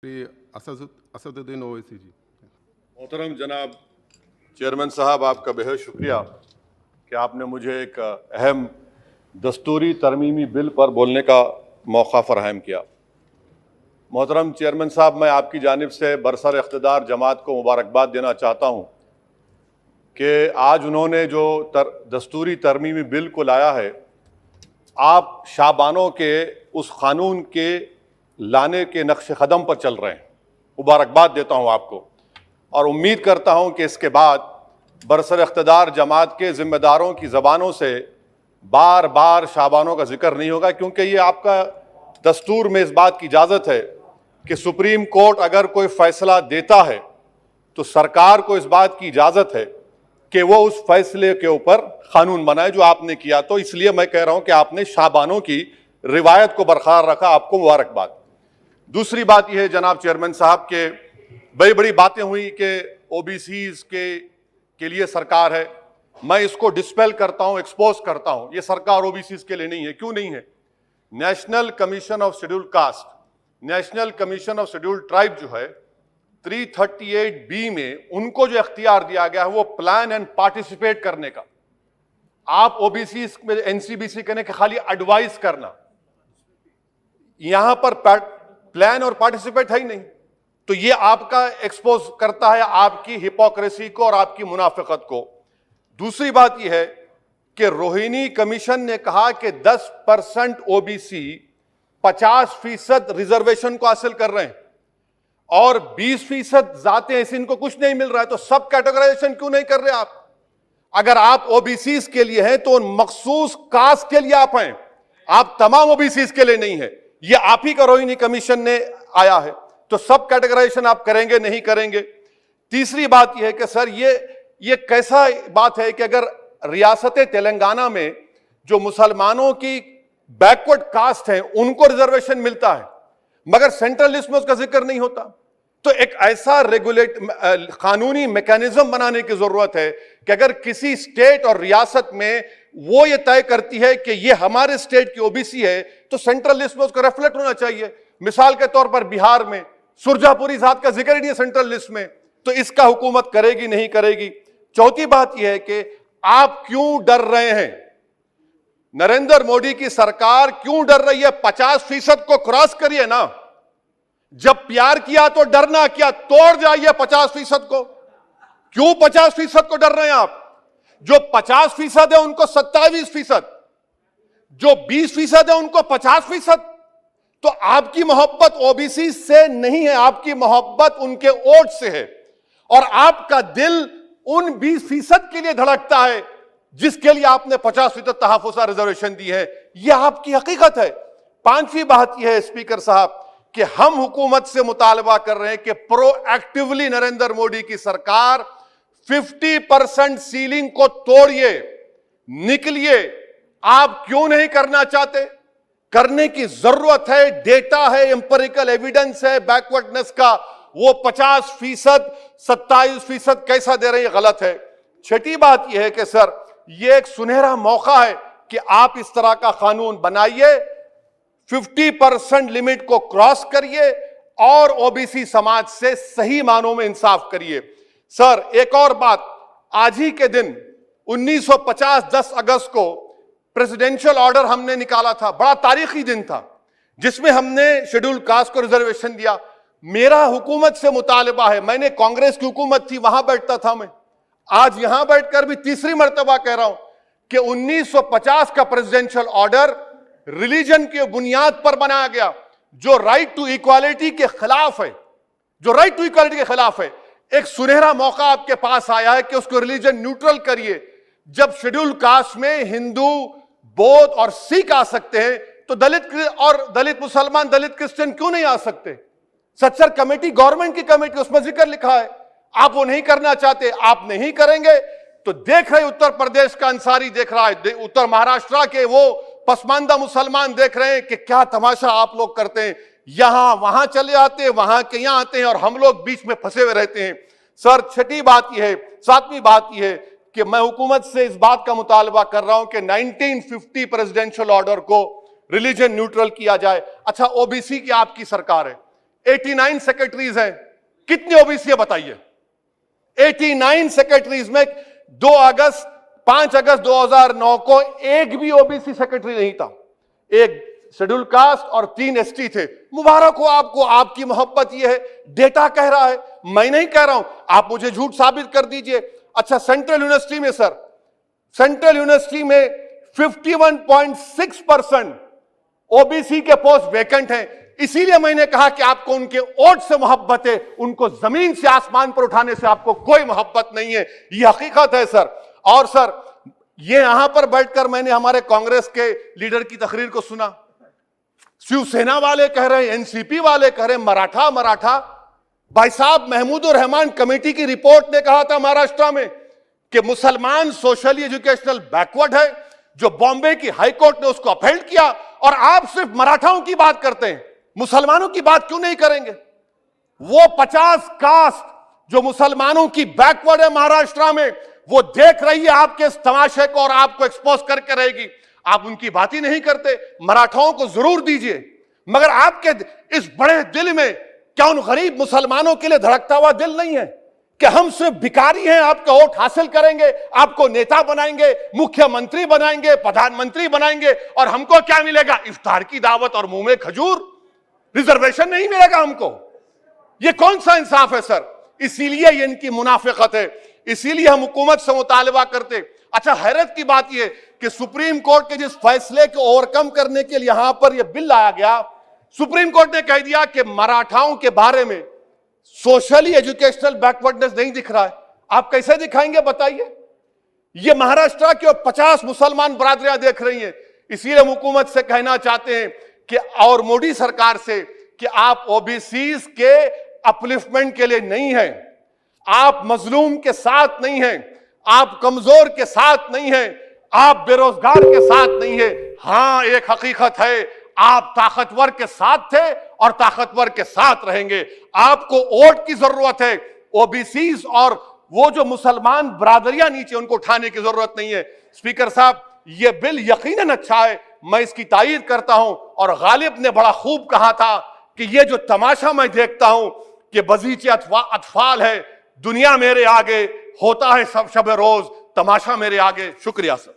असदुद्दीन ओवैसी जी। मोहतरम जनाब चेयरमैन साहब, आपका बेहद शुक्रिया कि आपने मुझे एक अहम दस्तूरी तरमीमी बिल पर बोलने का मौका फराहम किया। मोहतरम चेयरमैन साहब, मैं आपकी जानिब से बरसर इख्तिदार जमात को मुबारकबाद देना चाहता हूँ कि आज उन्होंने जो दस्तूरी तरमीमी बिल को लाया है, आप शाबानों के उस कानून के लाने के नक्श कदम पर चल रहे हैं। मुबारकबाद देता हूँ आपको और उम्मीद करता हूँ कि इसके बाद बरसर इख्तिदार जमात के ज़िम्मेदारों की ज़बानों से बार बार शाबानों का जिक्र नहीं होगा, क्योंकि ये आपका दस्तूर में इस बात की इजाज़त है कि सुप्रीम कोर्ट अगर कोई फ़ैसला देता है तो सरकार को इस बात की इजाज़त है कि वो उस फैसले के ऊपर कानून बनाए जो आपने किया। तो इसलिए मैं कह रहा हूँ कि आपने शाबानों की रिवायत को बरकरार रखा, आपको मुबारकबाद। दूसरी बात यह है जनाब चेयरमैन साहब के बड़ी बड़ी बातें हुई कि ओबीसीज के लिए सरकार है। मैं इसको डिस्पेल करता हूं, एक्सपोज करता हूं। ये सरकार ओबीसीज के लिए नहीं है। क्यों नहीं है? National commission of scheduled caste, national commission of scheduled tribe जो है 338B में उनको जो इख्तियार दिया गया है वो प्लान एंड पार्टिसिपेट करने का। आप ओबीसीज में एनसीबीसी कहने के खाली एडवाइस करना, यहां पर प्लान और पार्टिसिपेट है ही नहीं। तो ये आपका एक्सपोज करता है आपकी हिपोक्रेसी को और आपकी मुनाफिकत को। दूसरी बात यह है कि रोहिणी कमीशन ने कहा कि 10% ओबीसी 50% रिजर्वेशन को हासिल कर रहे हैं और 20% जाते हैं, इनको कुछ नहीं मिल रहा है। तो सब कैटेगराइजेशन क्यों नहीं कर रहे आप? अगर आप ओबीसीज के लिए हैं तो उन मखसूस कास्ट के लिए आप हैं, आप तमाम ओबीसीज के लिए नहीं है। ये आप ही का रोहिणी कमीशन ने आया है। तो सब कैटेगराइजेशन आप करेंगे नहीं करेंगे? तीसरी बात यह है कि सर ये कैसा बात है कि अगर रियासत तेलंगाना में जो मुसलमानों की बैकवर्ड कास्ट है उनको रिजर्वेशन मिलता है मगर सेंट्रल लिस्ट में उसका जिक्र नहीं होता। तो एक ऐसा कानूनी मैकेनिज्म बनाने की जरूरत है कि अगर किसी स्टेट और रियासत में वो ये तय करती है कि ये हमारे स्टेट की ओबीसी है तो सेंट्रल लिस्ट में उसका रिफ्लेक्ट होना चाहिए। मिसाल के तौर पर बिहार में सुरजापुरी जात का जिक्र ही नहीं है सेंट्रल लिस्ट में, तो इसका हुकूमत करेगी नहीं करेगी। चौथी बात यह है कि आप क्यों डर रहे हैं? नरेंद्र मोदी की सरकार क्यों डर रही है? 50% को क्रॉस करिए ना। जब प्यार किया तो डरना क्या, तोड़ जाइए 50% को। क्यों 50% को डर रहे हैं आप? जो 50% है उनको 27%, जो 20% है उनको 50%। तो आपकी मोहब्बत ओबीसी से नहीं है, आपकी मोहब्बत उनके वोट से है और आपका दिल उन 20% के लिए धड़कता है जिसके लिए आपने 50% तहफ़्फ़ुज़ रिजर्वेशन दी है। यह आपकी हकीकत है। पांचवी बात यह है स्पीकर साहब कि हम हुकूमत से मुतालबा कर रहे हैं कि प्रोएक्टिवली नरेंद्र मोदी की सरकार 50% सीलिंग को तोड़िए, निकलिए। आप क्यों नहीं करना चाहते? करने की जरूरत है, डेटा है, एम्पिरिकल एविडेंस है बैकवर्डनेस का। वो 50%, 27% कैसा दे रहे हैं, गलत है। छठी बात यह है कि सर ये एक सुनहरा मौका है कि आप इस तरह का कानून बनाइए, 50% लिमिट को क्रॉस करिए और ओबीसी समाज से सही मानों में इंसाफ करिए। सर एक और बात, आज ही के दिन 1950 10 अगस्त को प्रेसिडेंशियल ऑर्डर हमने निकाला था। बड़ा तारीखी दिन था जिसमें हमने शेड्यूल्ड कास्ट को रिजर्वेशन दिया। मेरा हुकूमत से मुतालबा है, मैंने कांग्रेस की हुकूमत थी वहां बैठता था मैं, आज यहां बैठकर भी तीसरी मर्तबा कह रहा हूं कि 1950 का प्रेसिडेंशियल ऑर्डर रिलीजन के बुनियाद पर बनाया गया जो राइट टू इक्वालिटी के खिलाफ है, जो राइट टू इक्वालिटी के खिलाफ है। एक सुनहरा मौका आपके पास आया है कि उसको रिलीजन न्यूट्रल करिए। जब शेड्यूल्ड कास्ट में हिंदू, बौद्ध और सिख आ सकते हैं तो दलित मुसलमान, दलित क्रिश्चियन क्यों नहीं आ सकते? सच्चर कमेटी गवर्नमेंट की कमेटी, उसमें जिक्र लिखा है। आप वो नहीं करना चाहते, आप नहीं करेंगे तो देख रहे उत्तर प्रदेश का अंसारी देख रहा है, उत्तर महाराष्ट्र के वो पसमानदा मुसलमान देख रहे हैं कि क्या तमाशा आप लोग करते हैं। यहां वहां चले आते हैं, वहां के यहां आते हैं और हम लोग बीच में फंसे हुए रहते हैं। सर छठी बात यह है, सातवीं बात यह है कि मैं हुकूमत से इस बात का मुतालबा कर रहा हूं कि 1950 प्रेसिडेंशियल ऑर्डर को रिलीजन न्यूट्रल किया जाए। अच्छा, ओबीसी की आपकी सरकार है, 89 सेक्रेटरीज हैं, कितने ओबीसी है बताइए? 89 सेक्रेटरीज में 5 अगस्त 2009 को एक भी ओबीसी सेक्रेटरी नहीं था। एक शेड्यूल कास्ट और 3 एसटी थे। मुबारक हो आपको, आपकी मोहब्बत ये है, डेटा कह रहा है, मैं नहीं कह रहा हूं, आप मुझे झूठ साबित कर दीजिए। अच्छा, सेंट्रल यूनिवर्सिटी में सर, सेंट्रल यूनिवर्सिटी में 51.6% ओबीसी के पोस्ट वैकेंट हैं। इसीलिए मैंने कहा कि आपको उनके वोट से मोहब्बत है, उनको जमीन से आसमान पर उठाने से आपको कोई मोहब्बत नहीं है। यह हकीकत है सर। और सर, ये यहां पर बैठकर मैंने हमारे कांग्रेस के लीडर की तकरीर को सुना। शिवसेना वाले कह रहे हैं, एनसीपी वाले कह रहे हैं मराठा मराठा। भाई साहब, महमूदुर रहमान कमेटी की रिपोर्ट ने कहा था महाराष्ट्र में कि मुसलमान सोशली एजुकेशनल बैकवर्ड है, जो बॉम्बे की हाईकोर्ट ने उसको अपहेल्ड किया। और आप सिर्फ मराठाओं की बात करते हैं, मुसलमानों की बात क्यों नहीं करेंगे? वो 50 कास्ट जो मुसलमानों की बैकवर्ड है महाराष्ट्र में, वो देख रही है आपके इस तमाशे को और आपको एक्सपोज करके रहेगी। आप उनकी बात ही नहीं करते। मराठाओं को जरूर दीजिए, मगर आपके इस बड़े दिल में क्या उन गरीब मुसलमानों के लिए धड़कता हुआ दिल नहीं है कि हम सिर्फ भिखारी हैं, आपका वोट हासिल करेंगे, आपको नेता बनाएंगे, मुख्यमंत्री बनाएंगे, प्रधानमंत्री बनाएंगे, और हमको क्या मिलेगा? इफ्तार की दावत और मुंह में खजूर, रिजर्वेशन नहीं मिलेगा हमको। ये कौन सा इंसाफ है सर? इसीलिए ये इनकी मुनाफिकत है, इसीलिए हम हुकूमत से मुतालबा करते। अच्छा, हैरत की बात यह कि सुप्रीम कोर्ट के जिस फैसले को ओवरकम करने के लिए यहां पर यह बिल लाया गया, सुप्रीम कोर्ट ने कह दिया कि मराठाओं के बारे में सोशली एजुकेशनल बैकवर्डनेस नहीं दिख रहा है। आप कैसे दिखाएंगे बताइए? ये महाराष्ट्र के 50 मुसलमान बरादरियां देख रही हैं। इसीलिए हम हुकूमत से कहना चाहते हैं कि, और मोदी सरकार से, कि आप ओबीसीज के अपलिफ्टमेंट के लिए नहीं हैं, आप मजलूम के साथ नहीं हैं, आप कमजोर के साथ नहीं हैं, आप बेरोजगार के साथ नहीं है। हां, एक हकीकत है, आप ताकतवर के साथ थे और ताकतवर के साथ रहेंगे। आपको वोट की जरूरत है, ओबीसीज और वो जो मुसलमान बरादरियां नीचे, उनको उठाने की जरूरत नहीं है। स्पीकर साहब, ये बिल यकीनन अच्छा है, मैं इसकी तायीद करता हूं। और गालिब ने बड़ा खूब कहा था कि ये जो तमाशा मैं देखता हूं कि बजीचे अतफाल है, दुनिया मेरे आगे, होता है सब शब रोज, तमाशा मेरे आगे। शुक्रिया सर।